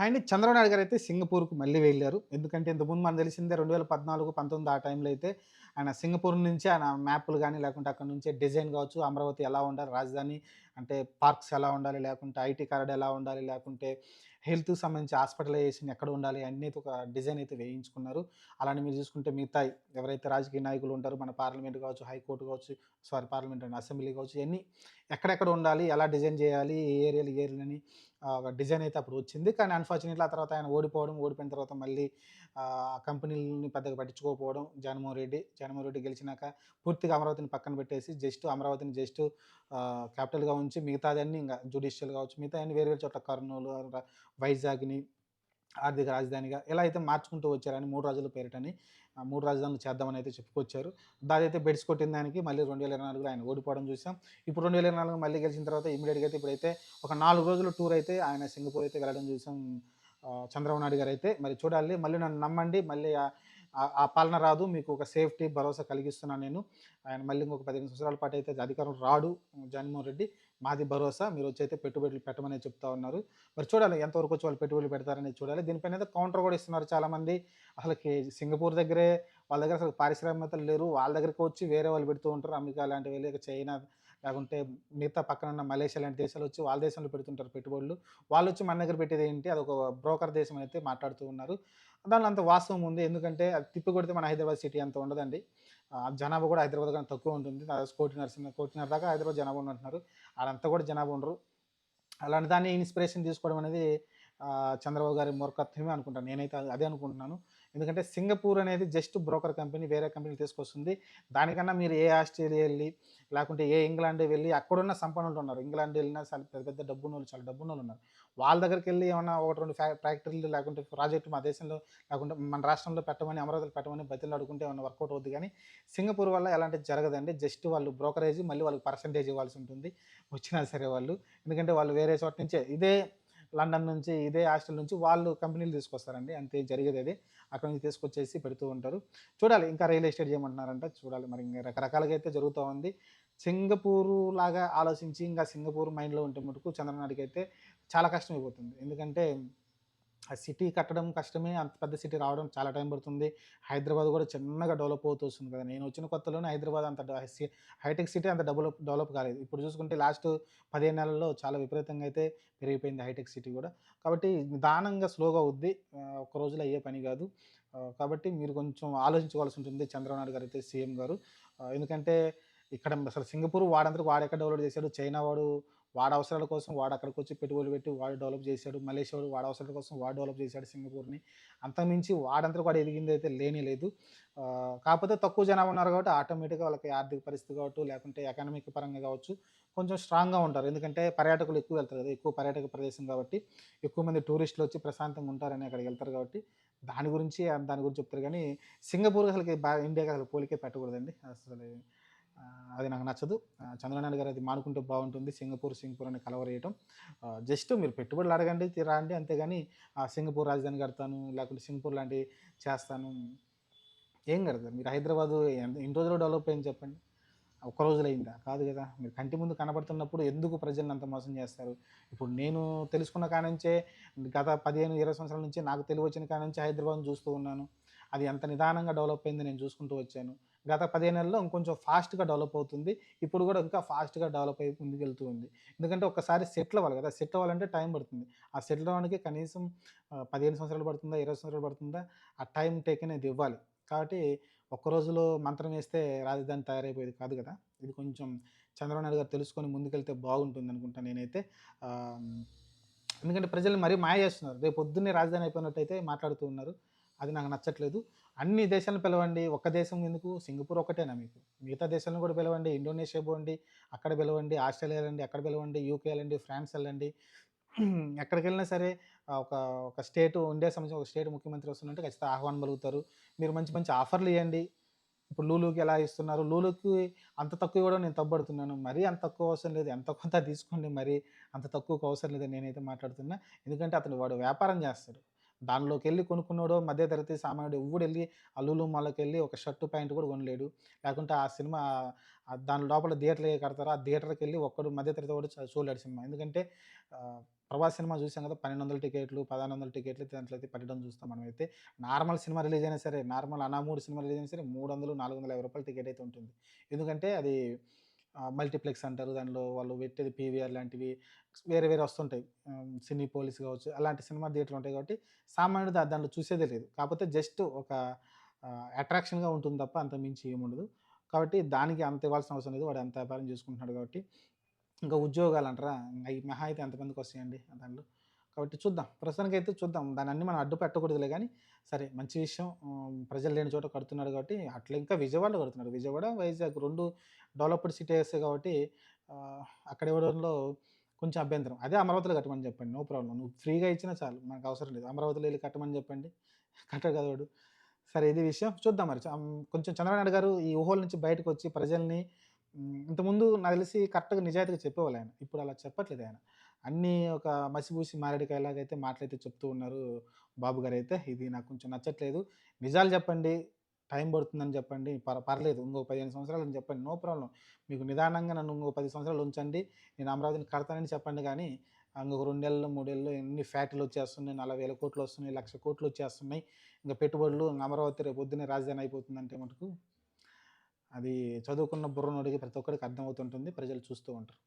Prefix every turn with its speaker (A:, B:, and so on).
A: And Chandrababu Naidu గారైతే సింగపూర్‌కి మళ్ళీ వెళ్లారు. ఎందుకంటే ఇంతకుముందు మనకు తెలిసిందే 2014, 19 ఆ టైంలో అయితే ఆయన సింగపూర్ నుంచి ఆయన మ్యాప్‌లు గాని, లేకుంటే అక్కడి నుంచే డిజైన్ కావచ్చు, అమరావతి ఎలా ఉండాలి, రాజధాని అంటే పార్క్స్ ఎలా ఉండాలి, లేకుంటే ఐటీ కారిడార్ ఎలా ఉండాలి, లేకుంటే హెల్త్‌కి సంబంధించి హాస్పిటలైజేషన్ ఎక్కడ ఉండాలి అన్నీ అయితే ఒక డిజైన్ అయితే వేయించుకున్నారు. అలానే మీరు చూసుకుంటే మిగతాయి ఎవరైతే రాజకీయ నాయకులు ఉంటారో మన పార్లమెంట్ కావచ్చు, హైకోర్ట్ కావచ్చు, పార్లమెంట్ అండి అసెంబ్లీ కావచ్చు, ఇయన్నీ ఎక్కడెక్కడ ఉండాలి, ఎలా డిజైన్ చేయాలి, ఏ ఏరియాలు, ఏ ఏరియాలని ఒక డిజైన్ అయితే అప్పుడు వచ్చింది. కానీ అన్‌ఫార్చునేట్‌లీ ఆ తర్వాత ఆయన ఓడిపోవడం, ఓడిపోయిన తర్వాత మళ్ళీ కంపెనీలని పెద్దగా పట్టించుకోకపోవడం జగన్మోహన్ రెడ్డి గెలిచినాక పూర్తిగా అమరావతిని పక్కన పెట్టేసి అమరావతిని క్యాపిటల్‌గా ఉంచి మిగతాదన్నీ ఇంగ జ్యుడిషియల్ కావచ్చు, మిగతాయన్నీ వేరే వేరే చోట్ల కర్నూలు, వైజాగ్‌ని ఆర్థిక రాజధానిగా ఎలా అయితే మార్చుకుంటూ వచ్చారని 3 రాజుల పేరిటని 3 రాజధానులు చేద్దామని అయితే చెప్పుకొచ్చారు. దాదైతే బెడిసి కొట్టిన దానికి మళ్ళీ 2024లో ఆయన ఓడిపోవడం చూసాం. ఇప్పుడు 2024 మళ్ళీ గెలిచిన తర్వాత ఇమ్మీడియేట్‌గా అయితే ఇప్పుడైతే ఒక 4 రోజుల టూర్ అయితే ఆయన సింగపూర్ అయితే వెళ్ళడం చూసాం. చంద్రబాబు నాయుడు గారైతే మరి చూడాలి. మళ్ళీ నన్ను నమ్మండి. మళ్ళీ ఆ పాలన రాదు. మీకు ఒక సేఫ్టీ భరోసా కలిగిస్తున్నాను నేను. ఆయన మళ్ళీ ఇంకొక 15 సంవత్సరాల పాటైతే అధికారం రాడు జగన్మోహన్ రెడ్డి. మాది భరోసా. మీరొచ్చైతే పెట్టుబడులు పెట్టమనే చెప్తా ఉన్నారు. మరి చూడాలి ఎంతవరకు వచ్చి వాళ్ళు పెట్టుబడులు పెడతారనేది చూడాలి. దీనిపైన అయితే కౌంటర్ కూడా ఇస్తున్నారు చాలామంది. అసలకి సింగపూర్ దగ్గరే వాళ్ళ దగ్గర అసలు పారిశ్రామికవేత్తలు లేరు. వాళ్ళ దగ్గరికి వచ్చి వేరే వాళ్ళు పెడుతూ ఉంటారు. అమెరికా లాంటివి, లేక చైనా, లేకుంటే మిగతా పక్కన ఉన్న మలేషియా లాంటి దేశాలు వచ్చి వాళ్ళ దేశంలో పెడుతుంటారు పెట్టుబడులు. వాళ్ళొచ్చి మన దగ్గర పెట్టేదేంటి? అదొక బ్రోకర్ దేశం అయితే మాట్లాడుతూ ఉన్నారు. దానిలో అంత వాస్తవం ఉంది. ఎందుకంటే అది తిప్పికొడితే మన హైదరాబాద్ సిటీ అంత ఉండదండి. జనాభా కూడా హైదరాబాద్ కన్నా తక్కువ ఉంటుంది. దాదాపు 1,50,00,000 దాకా హైదరాబాద్ జనాభా ఉన్నట్టున్నారు. ఆడంతా కూడా జనాభా ఉండరు. అలాంటి దాన్ని ఇన్‌స్పిరేషన్ తీసుకోవడం అనేది చంద్రబాబు గారి మూర్ఖత్వమే అనుకుంటాను. నేనైతే అదే అనుకుంటున్నాను. ఎందుకంటే సింగపూర్ అనేది జస్ట్ బ్రోకర్ కంపెనీ. వేరే కంపెనీలు తీసుకొస్తుంది. దానికన్నా మీరు ఏ ఆస్ట్రేలియా ఎళ్లి, లేకుంటే ఏ ఇంగ్లాండ్ వెళ్లి అక్కడున్న సంపన్నులున్నారు. ఇంగ్లాండ్ ఎళ్ళినా పెద్ద పెద్ద డబ్బున్నోళ్ళు చాలా డబ్బున్నోళ్ళున్నారు. వాళ్ళ దగ్గరికెళ్లి ఏమన్నా 1, 2 ఫ్యాక్టరీలు లేకుంటే ప్రాజెక్టులు మా దేశంలో లేకుంటే మన రాష్ట్రంలో పెట్టమని, అమరావతిలో పెట్టమని బతిమలాడుకుంటే ఏమన్నా వర్కౌట్ అవుద్ది గానీ, సింగపూర్ వల్ల ఎలాంటిది జరగదండి. జస్ట్ వాళ్ళు బ్రోకరేజ్ మళ్ళీ వాళ్ళకి పర్సెంటేజ్ ఇవ్వాల్సి ఉంటుంది. వచ్చినా సరే వాళ్ళు. ఎందుకంటే వాళ్ళు వేరే చోట నుంచే ఇదే లండన్ నుంచి, ఇదే హాస్టల్ నుంచి వాళ్ళు కంపెనీలు తీసుకొస్తారండి. అంతే జరిగేదదే. అక్కడి నుంచి తీసుకొచ్చేసి పెడుతూ ఉంటారు. చూడాలి ఇంకా రియల్ ఎస్టేట్ చేయమంటున్నారంట. చూడాలి మరి ఇంగ రకరకాలుగా అయితే జరుగుతా ఉంది. సింగపూరు లాగా ఆలోచించి ఇంకా సింగపూర్ మైండ్‌లో ఉంటే మటుకు చంద్రబాబు నాయుడుకైతే చాలా కష్టమైపోతుంది. ఎందుకంటే ఆ సిటీ కట్టడం కష్టమే. అంత పెద్ద సిటీ రావడం చాలా టైం పడుతుంది. హైదరాబాద్ గూడా చిన్నగా డెవలప్ అవుతూ వస్తుంది కదా! నేనొచ్చిన కొత్తలోనే హైదరాబాద్ అంత హైటెక్ సిటీ అంత డెవలప్ కాలేదు. ఇప్పుడు చూసుకుంటే లాస్ట్ 15 నెలల్లో చాలా విపరీతంగా అయితే పెరిగిపోయింది హైటెక్ సిటీ గూడా. కాబట్టి నిదానంగా స్లోగా అవుద్ది. ఒక్క రోజులో అయ్యే పని గాదు. కాబట్టి మీరు కొంచెం ఆలోచించుకోవాల్సి ఉంటుంది చంద్రబాబు నాయుడు గారైతే సీఎం గారు. ఎందుకంటే ఇక్కడ అసలు సింగపూర్ వాడంతట వాడెక్కడ డెవలప్ చేసాడు. చైనా వాడి అవసరాల కోసం వాడక్కడికొచ్చి పెట్టుబడులు పెట్టి వాడు డెవలప్ చేశాడు. మలేషియా వాడి అవసరాల కోసం వాడు డెవలప్ చేశాడు సింగపూర్‌ని. అంతకుమించి వాడంతట వాడు ఎదిగిందైతే లేనే లేదు. కాకపోతే తక్కువ జనాభా ఉన్నారు కాబట్టి ఆటోమేటిక్‌గా వాళ్ళకి ఆర్థిక పరిస్థితి కావచ్చు, లేకుంటే ఎకనామిక్ పరంగా కావచ్చు, కొంచెం స్ట్రాంగ్‌గా ఉంటారు. ఎందుకంటే పర్యాటకులు ఎక్కువ వెళ్తారు కదా! ఎక్కువ పర్యాటక ప్రదేశం కాబట్టి, ఎక్కువ మంది టూరిస్టులొచ్చి ప్రశాంతంగా ఉంటారని అక్కడికెళ్తారు కాబట్టి, దాని గురించి చెప్తారు గానీ, సింగపూర్ అసలకి ఇండియాకి అసలు పోలికే పెట్టకూడదండి. అది నాకు నచ్చదు. చంద్రబాబు నాయుడు గారు అది మానుకుంటే బావుంటుంది. సింగపూర్ అని కలవరేయటం. జస్ట్ మీరు పెట్టుబడులు అడగండి, రండి అంతేగాని సింగపూర్ రాజధాని కడతాను, లేకుంటే సింగపూర్ లాంటివి చేస్తాను. ఏం కడతారు? మీరు హైదరాబాదు ఎన్ని రోజుల్లో డెవలప్ అయింది చెప్పండి? ఒక్క రోజులో అయిందా? కాదు గదా! మీరు కంటి ముందు కనబడుతున్నప్పుడు ఎందుకు ప్రజల్ని అంత మోసం జేస్తారు? ఇప్పుడు నేను తెలుసుకున్న కాడ్నుంచే గత 15, 20 సంవత్సరాల నుంచి నాకు తెలివొచ్చిన కాడ్నుంచి హైదరాబాద్‌ని చూస్తూ ఉన్నాను. అది ఎంత నిదానంగా డెవలప్ అయిందో నేను చూసుకుంటూ వచ్చాను. గత 15 నెలల్లో ఇంకొంచెం ఫాస్ట్‌గా డెవలప్ అవుతుంది. ఇప్పుడు గూడా ఇంకా ఫాస్ట్‌గా డెవలప్ అయ్యి ముందుకెళ్తూ ఉంది. ఎందుకంటే ఒక్కసారి సెటిల్ అవ్వాలి గదా! సెటిల్ అవ్వాలంటే టైం పడుతుంది. ఆ సెటిల్ అవ్వడానికి కనీసం 15 సంవత్సరాలు పడుతుందా? 20 సంవత్సరాలు పడుతుందా? ఆ టైమ్ టేక్ అనేది ఇవ్వాలి. కాబట్టి ఒక్క రోజులో మంత్రం వేస్తే రాజధాని తయారైపోయేది కాదు గదా! ఇది కొంచెం చంద్రబాబు నాయుడు గారు తెలుసుకొని ముందుకెళ్తే బాగుంటుందనుకుంటా నేనైతే. ఆహ్, ఎందుకంటే ప్రజల్ని మరీ మాయ చేస్తున్నారు. రేపొద్దున్నే రాజధాని అయిపోయినట్టయితే మాట్లాడుతూ ఉన్నారు. అది నాకు నచ్చట్లేదు. అన్ని దేశాలను పిలవండి. ఒక్క దేశం ఎందుకు? సింగపూర్ ఒక్కటేనా మీకు? మిగతా దేశాలను కూడా పిలవండి. ఇండోనేషియా పోండి, అక్కడ పిలవండి. ఆస్ట్రేలియా ఎళ్ళండి, అక్కడ పిలవండి. యూకే ఎళ్ళండి, ఫ్రాన్స్ ఎళ్ళండి. ఎక్కడికెళ్ళినా సరే ఒక ఒక ఇండియాకి సంబంధించిన ఒక స్టేట్ ముఖ్యమంత్రి వస్తుందంటే ఖచ్చితంగా ఆహ్వానం పలుకుతారు. మీరు మంచి మంచి ఆఫర్‌లియ్యండి. ఇప్పుడు 'లూలు'కి ఎలా ఇస్తున్నారు? 'లూలు'కి అంత తక్కువ ఇవ్వడం నేను తప్పుపడుతున్నాను. మరీ అంత తక్కువ అవసరం లేదు. ఎంతో కొంత తీసుకోండి. మరి అంత తక్కువకి అవసరం లేదని నేనైతే మాట్లాడుతున్నా. ఎందుకంటే వాడు వ్యాపారం చేస్తాడు. దానిలోకెళ్ళి కొనుక్కున్నోడో మధ్య తరగతి సామాన్యుడు ఎవ్వడెళ్ళి ఆ లులు మాల్‌లోకెళ్ళి ఒక షర్టు, ప్యాంట్ కూడా కొనలేడు. లేకుంటే ఆ సినిమా దాని లోపల థియేటర్‌లు కడతారు. ఆ థియేటర్‌కెళ్ళి ఒక్కడు మధ్య తరగతి వాడు చూడలేడు సినిమా. ఎందుకంటే ఆహ్, 'ప్రభాస్' సినిమా చూసాం కదా! 1200 టికెట్లు, 1500 టికెట్లు దాంట్లో అయితే పెట్టడం చూస్తాం మనమైతే. నార్మల్ సినిమా రిలీజ్ అయినా సరే, నార్మల్ 'అనామూడు' సినిమా రిలీజ్ అయినా సరే 300, 450 టికెట్ అయితే ఉంటుంది. ఎందుకంటే అది మల్టీప్లెక్స్ అంటారు. దానిలో వాళ్ళు పెట్టేది పీవీఆర్ లాంటివి వేరే వేరే వస్తుంటాయి. సినీ పోలీస్ కావచ్చు, అలాంటి సినిమా థియేటర్లు ఉంటాయి కాబట్టి సామాన్యుడు దాంట్లో చూసేదే లేదు. కాకపోతే జస్ట్ ఒక అట్రాక్షన్‌గా ఉంటుంది తప్ప అంతకు మించి ఏముండదు. కాబట్టి దానికి అంత ఇవ్వాల్సిన అవసరం లేదు. వాడు అంత వ్యాపారం చేసుకుంటున్నాడు కాబట్టి. ఇంకా ఉద్యోగాలంటారా? అయి మహా అయితే ఎంతమందికొస్తాయండి దాంట్లో. కాబట్టి చూద్దాం. ప్రస్తుతానికైతే చూద్దాం. దాన్నన్నీ మనం అడ్డు పెట్టకూడదులే గానీ, సరే మంచి విషయం. ప్రజలు లేని చోట కడుతున్నాడు కాబట్టి, అట్లా ఇంకా విజయవాడలో కడుతున్నాడు. విజయవాడ, వైజాగ్ 2 డెవలప్డ్ సిటీసే కాబట్టి ఆహ్, అక్కడ ఇవ్వడంలో కొంచెం అభ్యంతరం. అదే అమరావతిలో కట్టమని చెప్పండి. No problem. నువ్వు ఫ్రీగా ఇచ్చినా చాలు. మనకు అవసరం లేదు. అమరావతిలో ఎళ్లి కట్టమని చెప్పండి. కట్టడు కదా వాడు. సరే ఇది విషయం. చూద్దాం మరి. కొంచెం చంద్రబాబు నాయుడు గారు ఈ ఊహల నుంచి బయటకొచ్చి ప్రజల్ని ఇంతకుముందు నాకు తెలిసి కరెక్ట్‌గా నిజాయితీగా చెప్పేవాళ్ళాయన. ఇప్పుడు అలా చెప్పట్లేదాయన. అన్నీ ఒక మసిబూసి మారేడుకాయలాగైతే మాటలైతే చెప్తూ ఉన్నారు బాబు గారైతే. ఇది నాకు కొంచెం నచ్చట్లేదు. నిజాలు చెప్పండి. టైం పడుతుందని చెప్పండి. పర్లేదు. ఇంకో 15 సంవత్సరాలని చెప్పండి. No problem. మీకు నిదానంగా నన్ను ఇంకో 10 సంవత్సరాలు ఉంచండి. నేను అమరావతిని కడతానని చెప్పండి గానీ, ఇంకొక 2 నెలల్లో, 3 నెలల్లో ఎన్ని ఫ్యాక్టరీలొచ్చేస్తున్నాయి. 40,000 కోట్లొస్తున్నాయి. 1,00,000 కోట్లొచ్చేస్తున్నాయి. ఇంక పెట్టుబడులు అమరావతి రేపు పొద్దున్నే రాజధాని అయిపోతుందంటే మటుకు అది చదువుకున్న బుర్రనోడికి ప్రతి ఒక్కడికి అర్థమవుతుంటుంది. ప్రజలు చూస్తూ ఉంటారు.